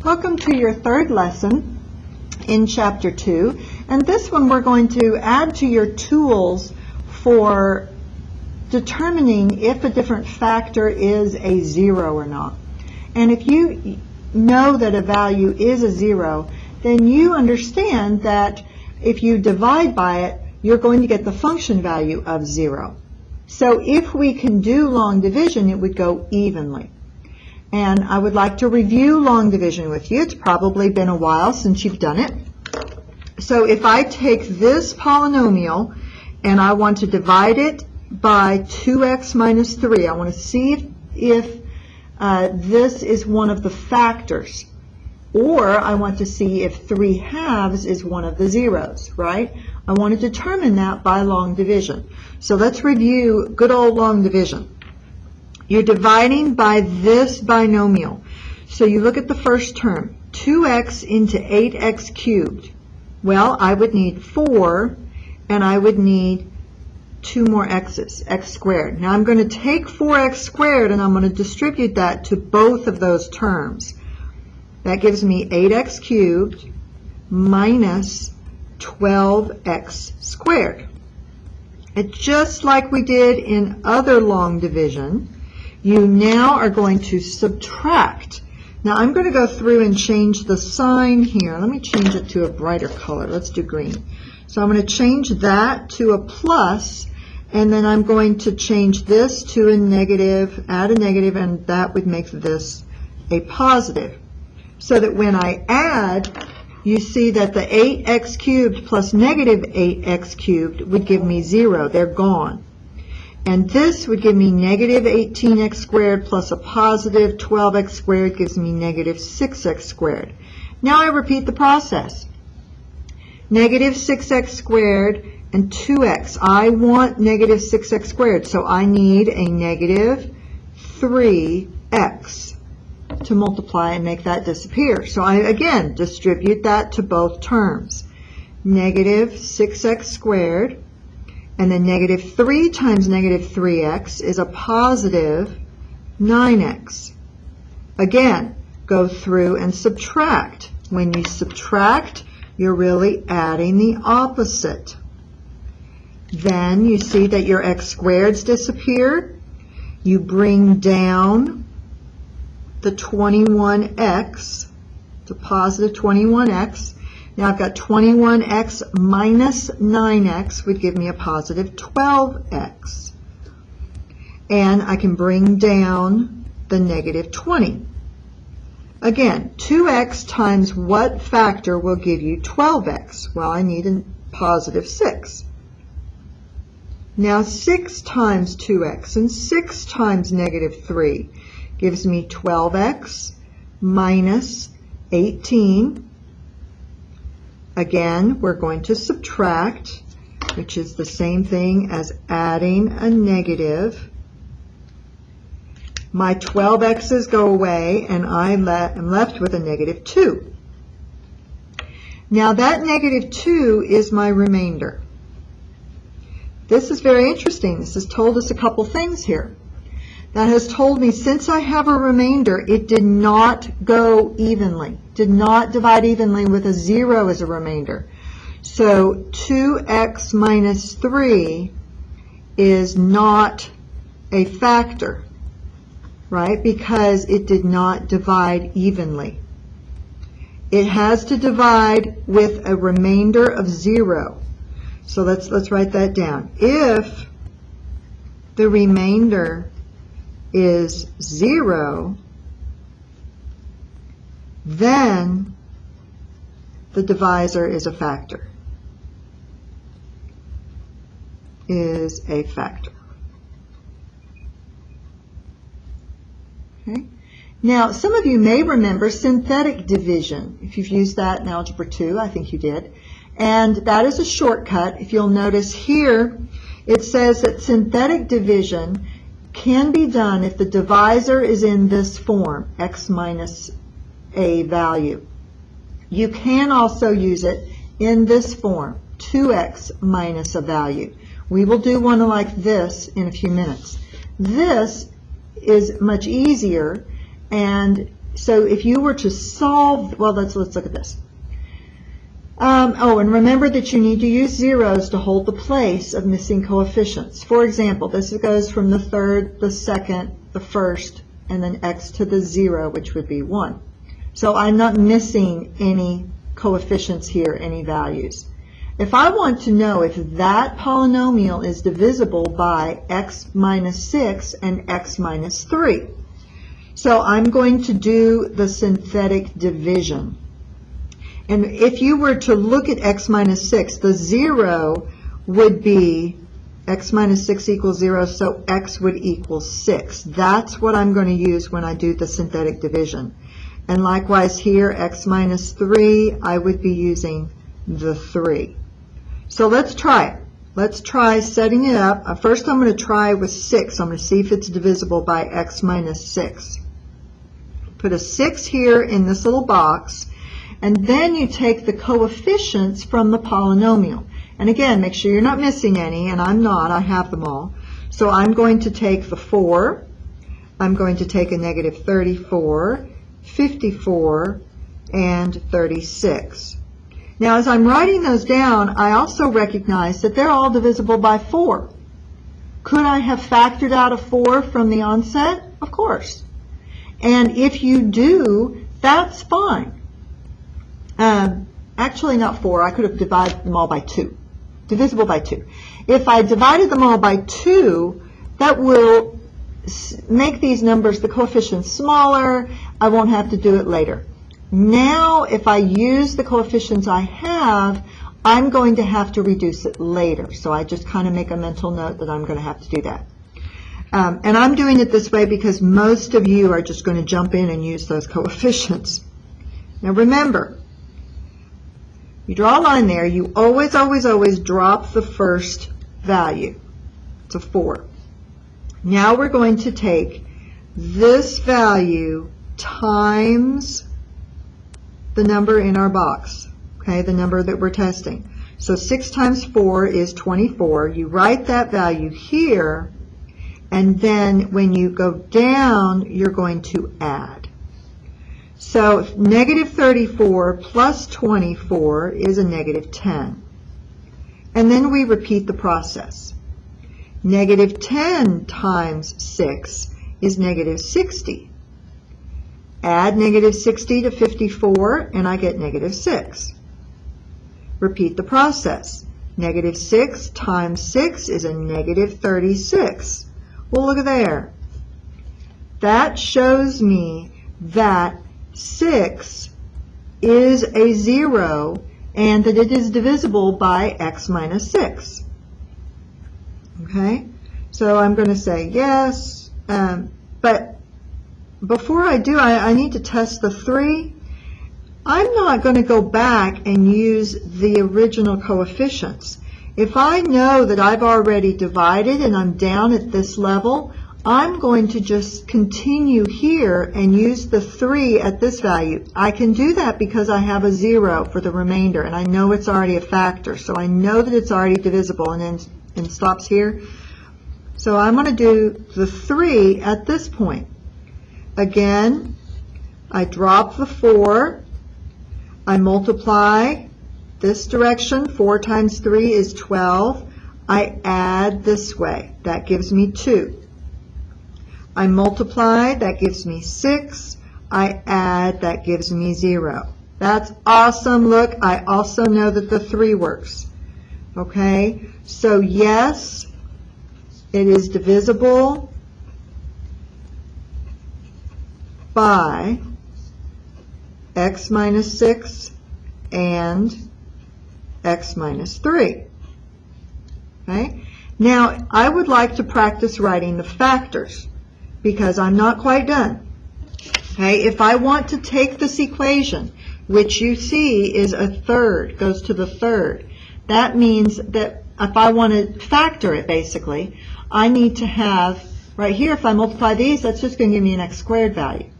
Welcome to your third lesson in Chapter 2. And this one we're going to add to your tools for determining if a different factor is a zero or not. And if you know that a value is a zero, then you understand that if you divide by it, you're going to get the function value of 0. So if we can do long division, it would go evenly. And I would like to review long division with you. It's probably been a while since you've done it. So if I take this polynomial and I want to divide it by 2x minus 3, I want to see if this is one of the factors. Or I want to see if 3/2 is one of the zeros, right? I want to determine that by long division. So let's review good old long division. You're dividing by this binomial. So you look at the first term, 2x into 8x cubed. Well, I would need 4, and I would need 2 more x's, x squared. Now I'm going to take 4x squared, and I'm going to distribute that to both of those terms. That gives me 8x cubed minus 12x squared. It's just like we did in other long division. You now are going to subtract. Now I'm going to go through and change the sign here. Let me change it to a brighter color. Let's do green. So I'm going to change that to a plus, and then I'm going to change this to a negative, add a negative, and that would make this a positive. So that when I add, you see that the 8x cubed plus negative 8x cubed would give me 0. They're gone. And this would give me negative 18x squared plus a positive 12x squared gives me negative 6x squared. Now I repeat the process. Negative 6x squared and 2x. I want negative 6x squared, so I need a negative 3x to multiply and make that disappear. So I, again, distribute that to both terms. Negative 6x squared. And then negative 3 times negative 3x is a positive 9x. Again, go through and subtract. When you subtract, you're really adding the opposite. Then you see that your x squareds disappear. You bring down the 21x to positive 21x. Now I've got 21x minus 9x would give me a positive 12x. And I can bring down the negative 20. Again, 2x times what factor will give you 12x? Well, I need a positive 6. Now 6 times 2x and 6 times negative 3 gives me 12x minus 18. Again, we're going to subtract, which is the same thing as adding a negative. My 12x's go away, and I'm left with a negative 2. Now that negative 2 is my remainder. This is very interesting. This has told us a couple things here. That has told me since I have a remainder, it did not go evenly, did not divide evenly with a 0 as a remainder. So 2x minus 3 is not a factor, right? Because it did not divide evenly. It has to divide with a remainder of 0. So let's write that down. If the remainder is 0, then the divisor is a factor. Is a factor. Okay. Now, some of you may remember synthetic division. If you've used that in Algebra 2, I think you did. And that is a shortcut. If you'll notice here, it says that synthetic division can be done if the divisor is in this form, x minus a value. You can also use it in this form, 2x minus a value. We will do one like this in a few minutes. This is much easier, and So if you were to solve, well, let's look at this. And remember that you need to use zeros to hold the place of missing coefficients. For example, this goes from the third, the second, the first, and then x to the 0, which would be 1. So I'm not missing any coefficients here, any values. If I want to know if that polynomial is divisible by x minus 6 and x minus 3, so I'm going to do the synthetic division. And if you were to look at x minus 6, the 0 would be x minus 6 equals 0, so x would equal 6. That's what I'm going to use when I do the synthetic division. And likewise here, x minus 3, I would be using the 3. So let's try it. Let's try setting it up. First I'm going to try with 6. I'm going to see if it's divisible by x minus 6. Put a 6 here in this little box, and then you take the coefficients from the polynomial. And again, make sure you're not missing any, and I'm not. I have them all. So I'm going to take the 4. I'm going to take a negative 34, 54, and 36. Now, as I'm writing those down, I also recognize that they're all divisible by 4. Could I have factored out a 4 from the onset? Of course. And if you do, that's fine. Actually, not 4. I could have divided them all by 2. Divisible by 2. If I divided them all by 2, that will make these numbers, the coefficients, smaller. I won't have to do it later. Now, if I use the coefficients I have, I'm going to have to reduce it later. So I just kind of make a mental note that I'm going to have to do that. And I'm doing it this way because most of you are just going to jump in and use those coefficients. Now remember, you draw a line there, you always, always, always drop the first value. It's a 4. Now we're going to take this value times the number in our box, okay, the number that we're testing. So 6 times 4 is 24. You write that value here, and then when you go down, you're going to add. So negative 34 plus 24 is a negative 10. And then we repeat the process. Negative 10 times 6 is negative 60. Add negative 60 to 54, and I get negative 6. Repeat the process. Negative 6 times 6 is a negative 36. Well, look at there. That shows me that 6 is a 0 and that it is divisible by x minus 6. Okay? So I'm going to say yes, but before I do, I need to test the 3. I'm not going to go back and use the original coefficients. If I know that I've already divided and I'm down at this level, I'm going to just continue here and use the 3 at this value. I can do that because I have a 0 for the remainder, and I know it's already a factor, so I know that it's already divisible, and then stops here. So I'm going to do the 3 at this point. Again, I drop the 4, I multiply this direction, 4 times 3 is 12, I add this way, that gives me 2. I multiply, that gives me 6, I add, that gives me 0. That's awesome. Look, I also know that the 3 works. Okay, so yes, it is divisible by x minus 6 and x minus 3. Okay? Now, I would like to practice writing the factors because I'm not quite done. Okay? If I want to take this equation, which you see is a third, goes to the third, that means that if I want to factor it, basically, I need to have, right here, if I multiply these, that's just going to give me an x squared value.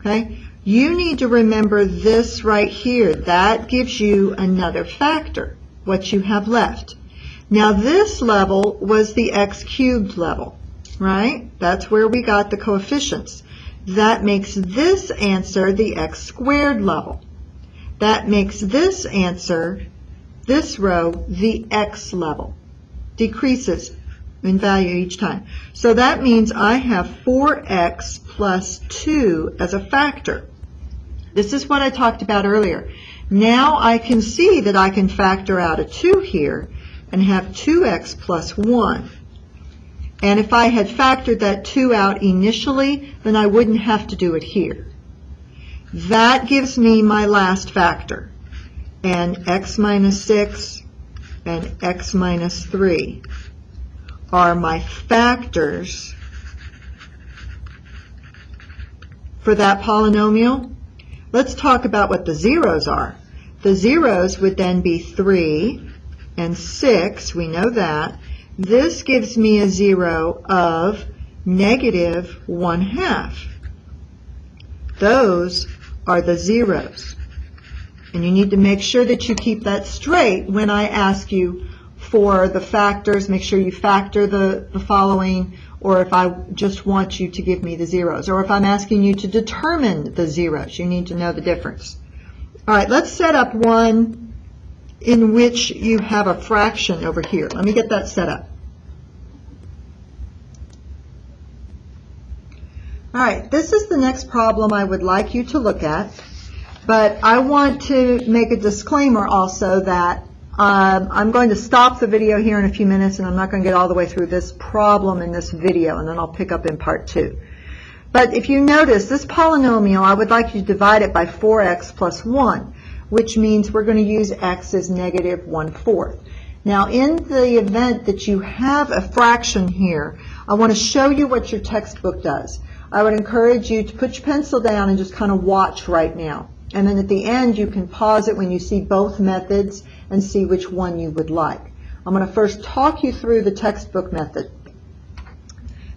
Okay? You need to remember this right here. That gives you another factor, what you have left. Now this level was the x cubed level, right? That's where we got the coefficients. That makes this answer the x squared level. That makes this answer, this row, the x level. Decreases in value each time. So that means I have 4x plus 2 as a factor. This is what I talked about earlier. Now I can see that I can factor out a 2 here and have 2x plus 1. And if I had factored that 2 out initially, then I wouldn't have to do it here. That gives me my last factor. And x minus 6 and x minus 3 are my factors for that polynomial. Let's talk about what the zeros are. The zeros would then be 3 and 6. We know that. This gives me a 0 of negative 1/2. Those are the zeros. And you need to make sure that you keep that straight when I ask you for the factors. Make sure you factor the following, or if I just want you to give me the zeros, or if I'm asking you to determine the zeros, you need to know the difference. All right, let's set up one in which you have a fraction over here. Let me get that set up. All right, this is the next problem I would like you to look at, but I want to make a disclaimer also that I'm going to stop the video here in a few minutes, and I'm not going to get all the way through this problem in this video, and then I'll pick up in part 2. But if you notice, this polynomial, I would like you to divide it by 4x plus 1, which means we're going to use x as negative 1/4. Now, in the event that you have a fraction here, I want to show you what your textbook does. I would encourage you to put your pencil down and just kind of watch right now. And then at the end, you can pause it when you see both methods and see which one you would like. I'm going to first talk you through the textbook method.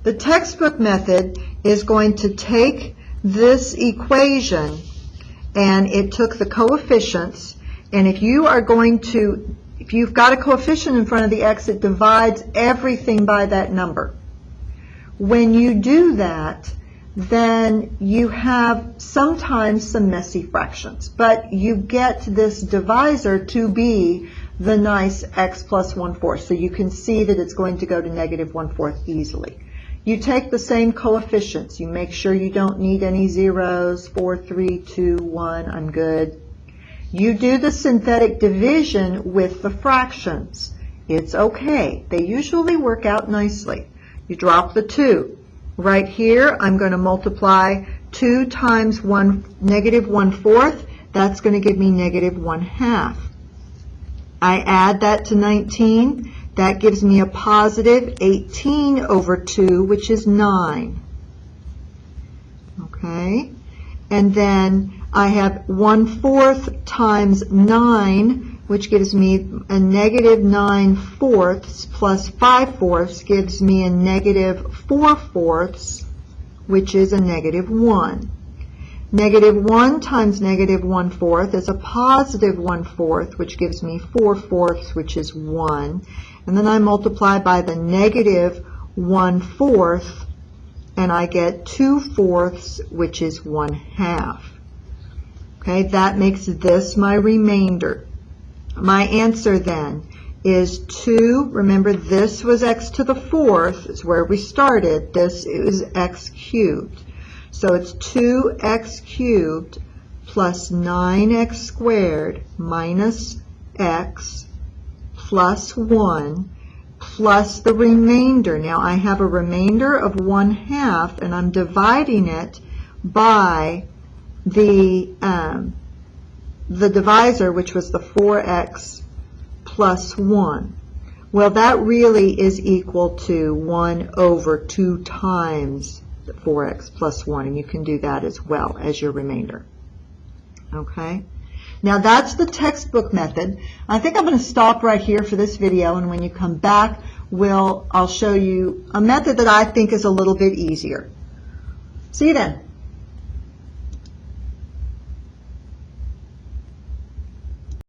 The textbook method is going to take this equation, and it took the coefficients, and if you've got a coefficient in front of the x, it divides everything by that number. When you do that, then you have sometimes some messy fractions, but you get this divisor to be the nice x plus 1/4. So you can see that it's going to go to negative 1/4 easily. You take the same coefficients. You make sure you don't need any zeros. 4, 3, 2, 1, I'm good. You do the synthetic division with the fractions. It's okay. They usually work out nicely. You drop the 2. Right here, I'm going to multiply 2 times negative 1/4. That's going to give me negative 1/2. I add that to 19. That gives me a positive 18 over 2, which is 9. Okay? And then I have 1/4 times 9, which gives me a negative 9/4 plus 5/4 gives me a negative 4/4, which is a negative 1. Negative 1 times negative 1/4 is a positive 1/4, which gives me 4/4, which is 1. And then I multiply by the negative 1/4, and I get 2/4, which is 1/2. Okay, that makes this my remainder. My answer then is 2, remember this was x to the 4th, is where we started. This is x cubed. So it's 2x cubed plus 9x squared minus x plus 1 plus the remainder. Now I have a remainder of 1/2, and I'm dividing it by the divisor, which was the 4x plus 1. Well, that really is equal to 1 over 2 times 4x plus 1, and you can do that as well as your remainder. Okay? Now that's the textbook method. I think I'm going to stop right here for this video, and when you come back, I'll show you a method that I think is a little bit easier. See you then.